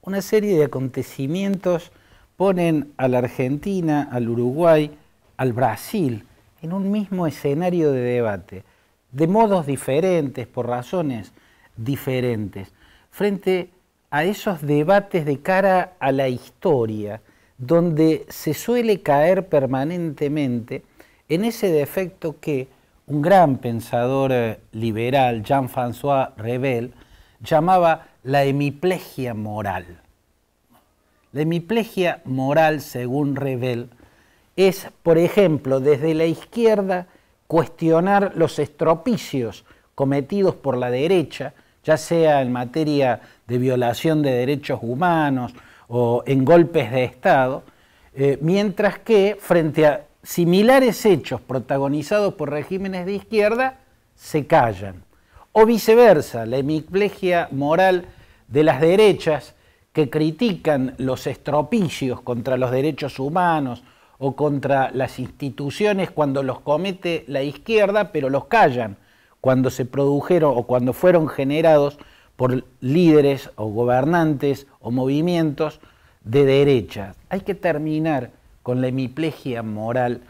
una serie de acontecimientos ponen a la Argentina, al Uruguay, al Brasil en un mismo escenario de debate, de modos diferentes, por razones diferentes, frente a esos debates de cara a la historia, donde se suele caer permanentemente en ese defecto que un gran pensador liberal, Jean-François Revel, llamaba la hemiplegia moral. La hemiplegia moral, según Revel, es, por ejemplo, desde la izquierda cuestionar los estropicios cometidos por la derecha, ya sea en materia de violación de derechos humanos o en golpes de Estado, mientras que frente a similares hechos protagonizados por regímenes de izquierda, se callan. O viceversa, la hemiplegia moral de las derechas que critican los estropicios contra los derechos humanos o contra las instituciones cuando los comete la izquierda, pero los callan cuando se produjeron o cuando fueron generados por líderes o gobernantes o movimientos de derecha. Hay que terminar con la hemiplegia moral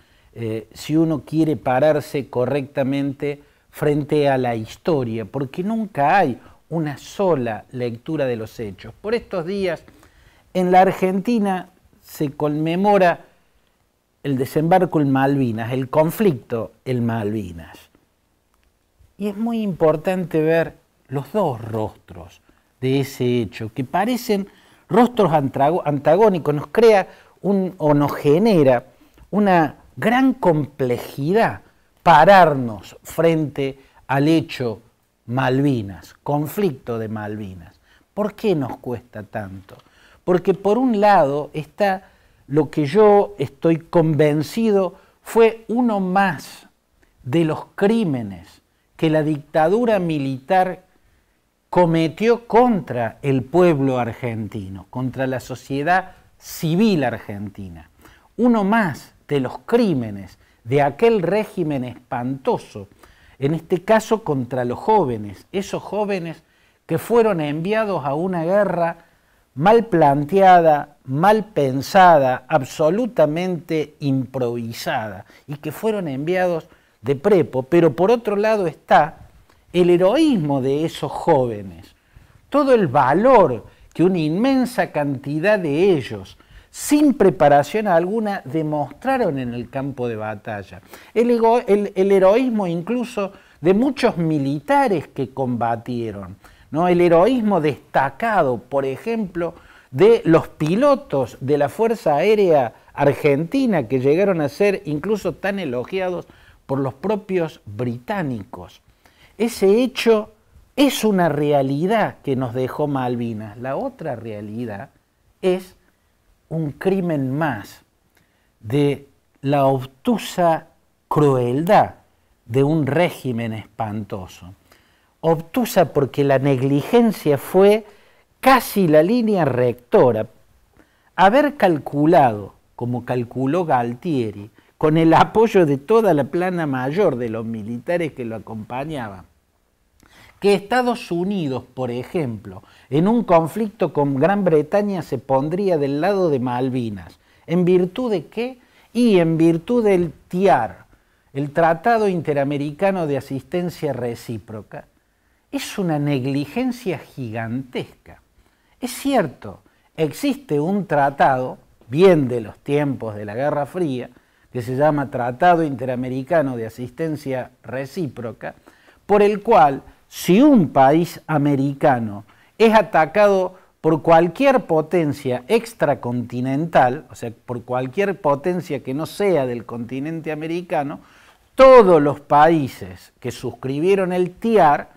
si uno quiere pararse correctamente frente a la historia, porque nunca hay una sola lectura de los hechos. Por estos días, en la Argentina se conmemora el desembarco en Malvinas, el conflicto en Malvinas. Y es muy importante ver los dos rostros de ese hecho, que parecen rostros antagónicos, nos crea o nos genera una gran complejidad pararnos frente al hecho Malvinas, conflicto de Malvinas. ¿Por qué nos cuesta tanto? Porque por un lado está lo que yo estoy convencido fue uno más de los crímenes que la dictadura militar cometió contra el pueblo argentino, contra la sociedad civil argentina. Uno más de los crímenes de aquel régimen espantoso, en este caso contra los jóvenes, esos jóvenes que fueron enviados a una guerra mal planteada, mal pensada, absolutamente improvisada, y que fueron enviados de prepo. Pero por otro lado está el heroísmo de esos jóvenes, todo el valor que una inmensa cantidad de ellos, sin preparación alguna, demostraron en el campo de batalla. El heroísmo incluso de muchos militares que combatieron, ¿no? El heroísmo destacado, por ejemplo, de los pilotos de la Fuerza Aérea Argentina, que llegaron a ser incluso tan elogiados por los propios británicos. Ese hecho es una realidad que nos dejó Malvinas. La otra realidad es un crimen más de la obtusa crueldad de un régimen espantoso. Obtusa porque la negligencia fue casi la línea rectora. Haber calculado, como calculó Galtieri, con el apoyo de toda la plana mayor de los militares que lo acompañaban, que Estados Unidos, por ejemplo, en un conflicto con Gran Bretaña se pondría del lado de Malvinas. ¿En virtud de qué? Y en virtud del TIAR, el Tratado Interamericano de Asistencia Recíproca. Es una negligencia gigantesca. Es cierto, existe un tratado, bien de los tiempos de la Guerra Fría, que se llama Tratado Interamericano de Asistencia Recíproca, por el cual, si un país americano es atacado por cualquier potencia extracontinental, o sea, por cualquier potencia que no sea del continente americano, todos los países que suscribieron el TIAR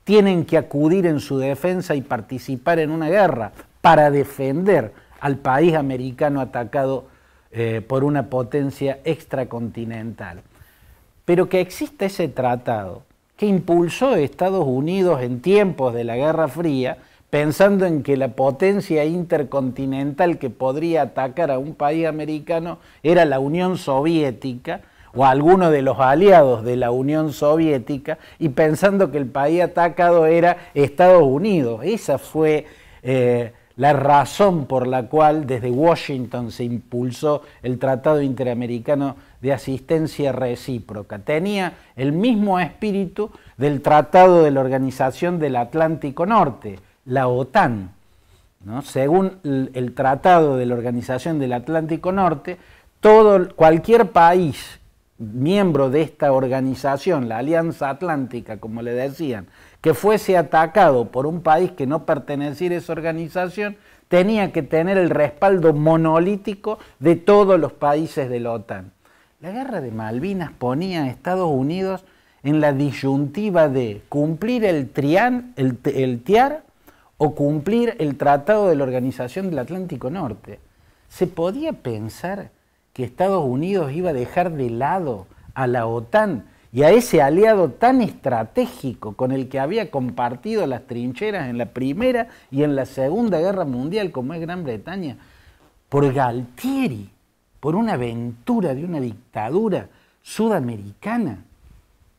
tienen que acudir en su defensa y participar en una guerra para defender al país americano atacado por una potencia extracontinental. Pero que exista ese tratado que impulsó Estados Unidos en tiempos de la Guerra Fría, pensando en que la potencia intercontinental que podría atacar a un país americano era la Unión Soviética, o alguno de los aliados de la Unión Soviética, y pensando que el país atacado era Estados Unidos. Esa fue la razón por la cual desde Washington se impulsó el Tratado Interamericano de Asistencia Recíproca. Tenía el mismo espíritu del Tratado de la Organización del Atlántico Norte, la OTAN, ¿no? Según el Tratado de la Organización del Atlántico Norte, cualquier país miembro de esta organización, la Alianza Atlántica, como le decían, que fuese atacado por un país que no perteneciera a esa organización, tenía que tener el respaldo monolítico de todos los países de la OTAN. La guerra de Malvinas ponía a Estados Unidos en la disyuntiva de cumplir el TIAR o cumplir el Tratado de la Organización del Atlántico Norte. ¿Se podía pensar que Estados Unidos iba a dejar de lado a la OTAN y a ese aliado tan estratégico con el que había compartido las trincheras en la Primera y en la Segunda Guerra Mundial, como es Gran Bretaña, por Galtieri, por una aventura de una dictadura sudamericana?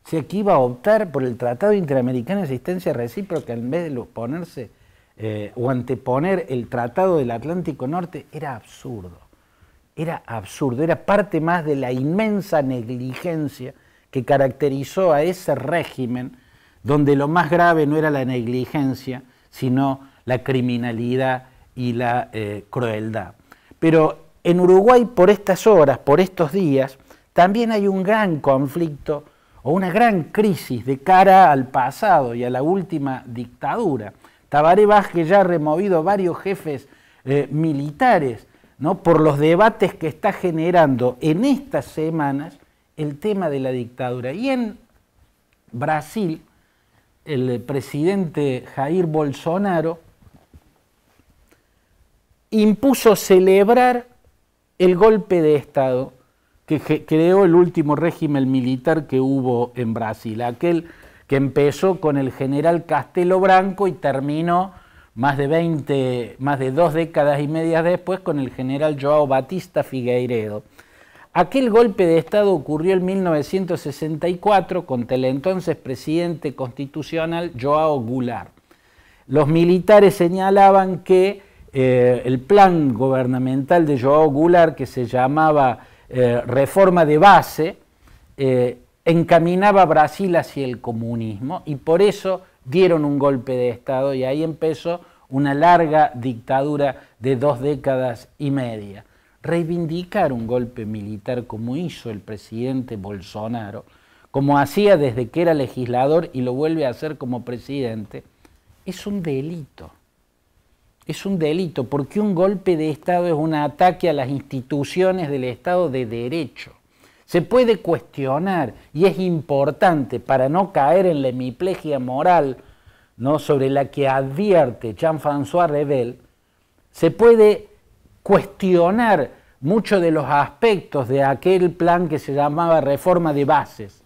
O sea, que iba a optar por el Tratado Interamericano de Asistencia Recíproca en vez de ponerse o anteponer el Tratado del Atlántico Norte. Era absurdo, era parte más de la inmensa negligencia que caracterizó a ese régimen, donde lo más grave no era la negligencia, sino la criminalidad y la crueldad. Pero en Uruguay, por estas horas, por estos días, también hay un gran conflicto o una gran crisis de cara al pasado y a la última dictadura. Tabaré Vázquez ya ha removido varios jefes militares, ¿no?, por los debates que está generando en estas semanas el tema de la dictadura. Y en Brasil, el presidente Jair Bolsonaro impuso celebrar el golpe de Estado que creó el último régimen militar que hubo en Brasil, aquel que empezó con el general Castelo Branco y terminó más de 2 décadas y media después con el general João Batista Figueiredo. Aquel golpe de Estado ocurrió en 1964 contra el entonces presidente constitucional João Goulart. Los militares señalaban que el plan gubernamental de João Goulart, que se llamaba reforma de base, encaminaba a Brasil hacia el comunismo y por eso dieron un golpe de Estado y ahí empezó una larga dictadura de 2 décadas y media. Reivindicar un golpe militar como hizo el presidente Bolsonaro, como hacía desde que era legislador y lo vuelve a hacer como presidente, es un delito. Es un delito porque un golpe de Estado es un ataque a las instituciones del Estado de Derecho. Se puede cuestionar, y es importante para no caer en la hemiplegia moral, ¿no?, sobre la que advierte Jean-François Revel, se puede cuestionar muchos de los aspectos de aquel plan que se llamaba reforma de bases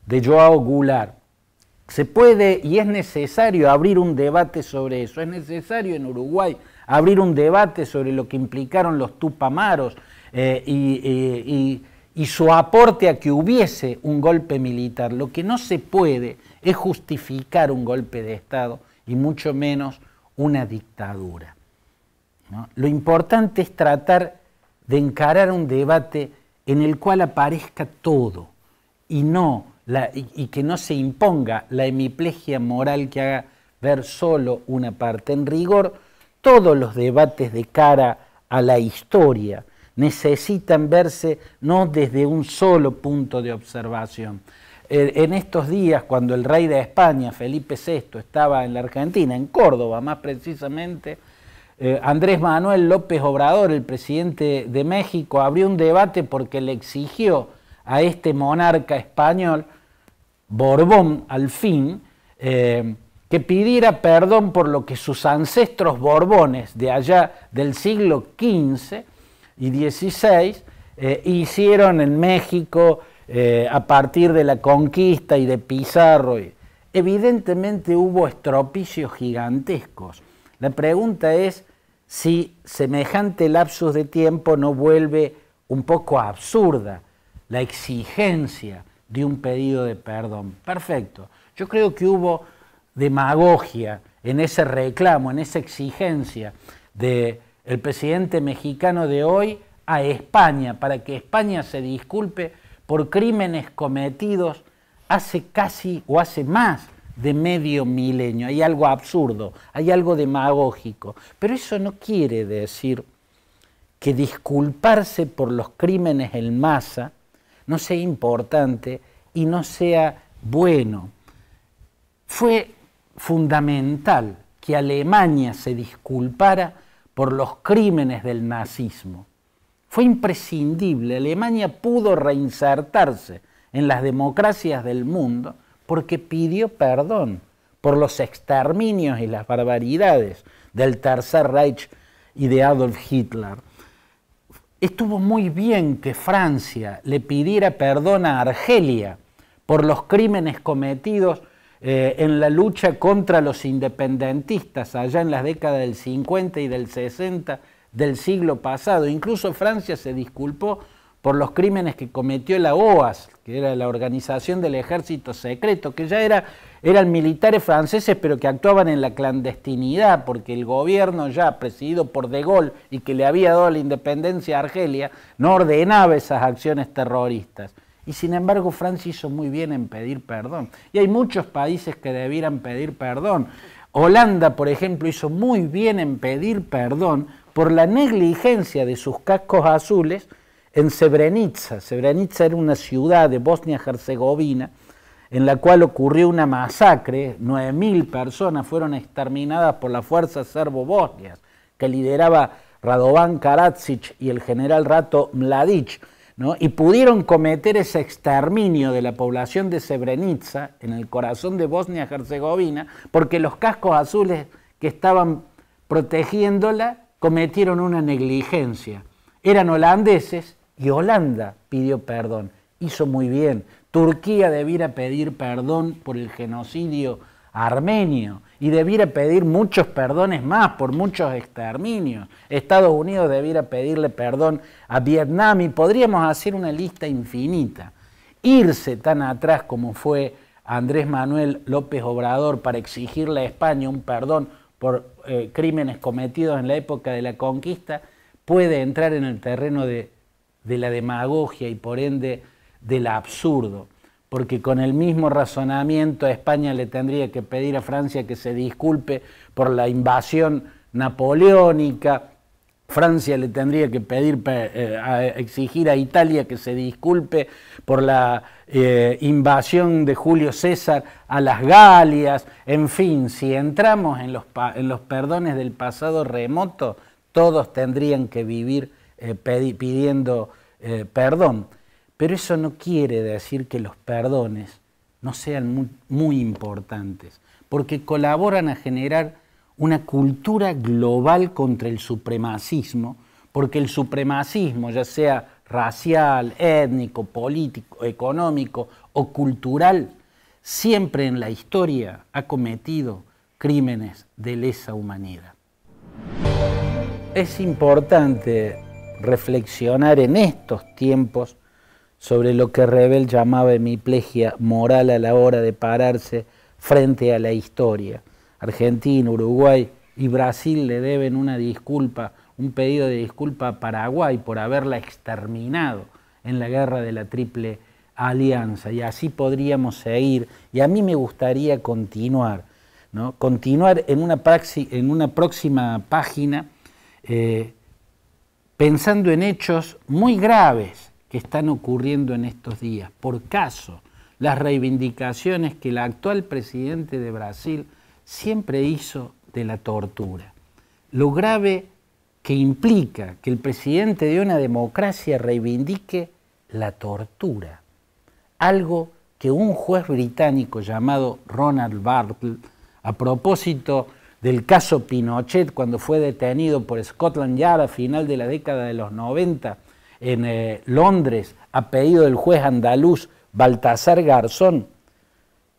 de João Goulart. Se puede y es necesario abrir un debate sobre eso, es necesario en Uruguay abrir un debate sobre lo que implicaron los tupamaros y su aporte a que hubiese un golpe militar. Lo que no se puede es justificar un golpe de Estado y mucho menos una dictadura, ¿no? Lo importante es tratar de encarar un debate en el cual aparezca todo y que no se imponga la hemiplegia moral que haga ver solo una parte. En rigor, todos los debates de cara a la historia necesitan verse no desde un solo punto de observación. En estos días, cuando el rey de España, Felipe VI, estaba en la Argentina, en Córdoba más precisamente, Andrés Manuel López Obrador, el presidente de México, abrió un debate porque le exigió a este monarca español, Borbón al fin, que pidiera perdón por lo que sus ancestros borbones de allá del siglo XV y XVI hicieron en México a partir de la conquista y de Pizarro. Evidentemente hubo estropicios gigantescos. La pregunta es si semejante lapsus de tiempo no vuelve un poco absurda la exigencia de un pedido de perdón. Perfecto. Yo creo que hubo demagogia en ese reclamo, en esa exigencia. del presidente mexicano de hoy a España, para que España se disculpe por crímenes cometidos hace casi o hace más de medio milenio. Hay algo absurdo, hay algo demagógico, pero eso no quiere decir que disculparse por los crímenes en masa no sea importante y no sea bueno. Fue fundamental que Alemania se disculpara por los crímenes del nazismo. Fue imprescindible. Alemania pudo reinsertarse en las democracias del mundo porque pidió perdón por los exterminios y las barbaridades del Tercer Reich y de Adolf Hitler. Estuvo muy bien que Francia le pidiera perdón a Argelia por los crímenes cometidos en la lucha contra los independentistas allá en las décadas del 50 y del 60 del siglo pasado. Incluso Francia se disculpó por los crímenes que cometió la OAS, que era la organización del ejército secreto, que ya eran militares franceses pero que actuaban en la clandestinidad, porque el gobierno ya presidido por De Gaulle y que le había dado la independencia a Argelia, no ordenaba esas acciones terroristas. Y sin embargo Francia hizo muy bien en pedir perdón. Y hay muchos países que debieran pedir perdón. Holanda, por ejemplo, hizo muy bien en pedir perdón por la negligencia de sus cascos azules en Srebrenica. Srebrenica era una ciudad de Bosnia-Herzegovina en la cual ocurrió una masacre. 9.000 personas fueron exterminadas por las fuerzas serbo-bosnias que lideraba Radovan Karadzic y el general Ratko Mladic, ¿no? Y pudieron cometer ese exterminio de la población de Srebrenica en el corazón de Bosnia-Herzegovina porque los cascos azules que estaban protegiéndola cometieron una negligencia. Eran holandeses y Holanda pidió perdón. Hizo muy bien. Turquía debiera pedir perdón por el genocidio armenio y debiera pedir muchos perdones más por muchos exterminios. Estados Unidos debiera pedirle perdón a Vietnam y podríamos hacer una lista infinita. Irse tan atrás como fue Andrés Manuel López Obrador para exigirle a España un perdón por crímenes cometidos en la época de la conquista puede entrar en el terreno de la demagogia y por ende del absurdo, porque con el mismo razonamiento España le tendría que pedir a Francia que se disculpe por la invasión napoleónica, Francia le tendría que pedir, exigir a Italia que se disculpe por la invasión de Julio César a las Galias. En fin, si entramos en los perdones del pasado remoto, todos tendrían que vivir pidiendo perdón. Pero eso no quiere decir que los perdones no sean muy importantes, porque colaboran a generar una cultura global contra el supremacismo, porque el supremacismo, ya sea racial, étnico, político, económico o cultural, siempre en la historia ha cometido crímenes de lesa humanidad. Es importante reflexionar en estos tiempos sobre lo que Rebel llamaba hemiplegia moral a la hora de pararse frente a la historia. Argentina, Uruguay y Brasil le deben una disculpa, un pedido de disculpa a Paraguay por haberla exterminado en la guerra de la Triple Alianza. Y así podríamos seguir. Y a mí me gustaría continuar, ¿no? Continuar en una próxima página pensando en hechos muy graves que están ocurriendo en estos días. Por caso, las reivindicaciones que el actual presidente de Brasil siempre hizo de la tortura. Lo grave que implica que el presidente de una democracia reivindique la tortura. Algo que un juez británico llamado Ronald Bartle, a propósito del caso Pinochet, cuando fue detenido por Scotland Yard a final de la década de los 90 en Londres, a pedido del juez andaluz Baltasar Garzón,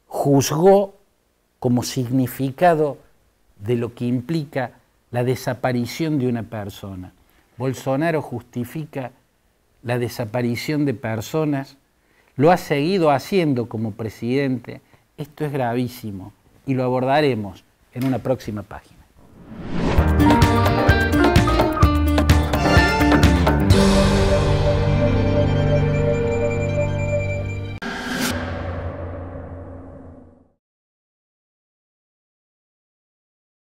juzgó como significado de lo que implica la desaparición de una persona. Bolsonaro justifica la desaparición de personas, lo ha seguido haciendo como presidente. Esto es gravísimo y lo abordaremos en una próxima página.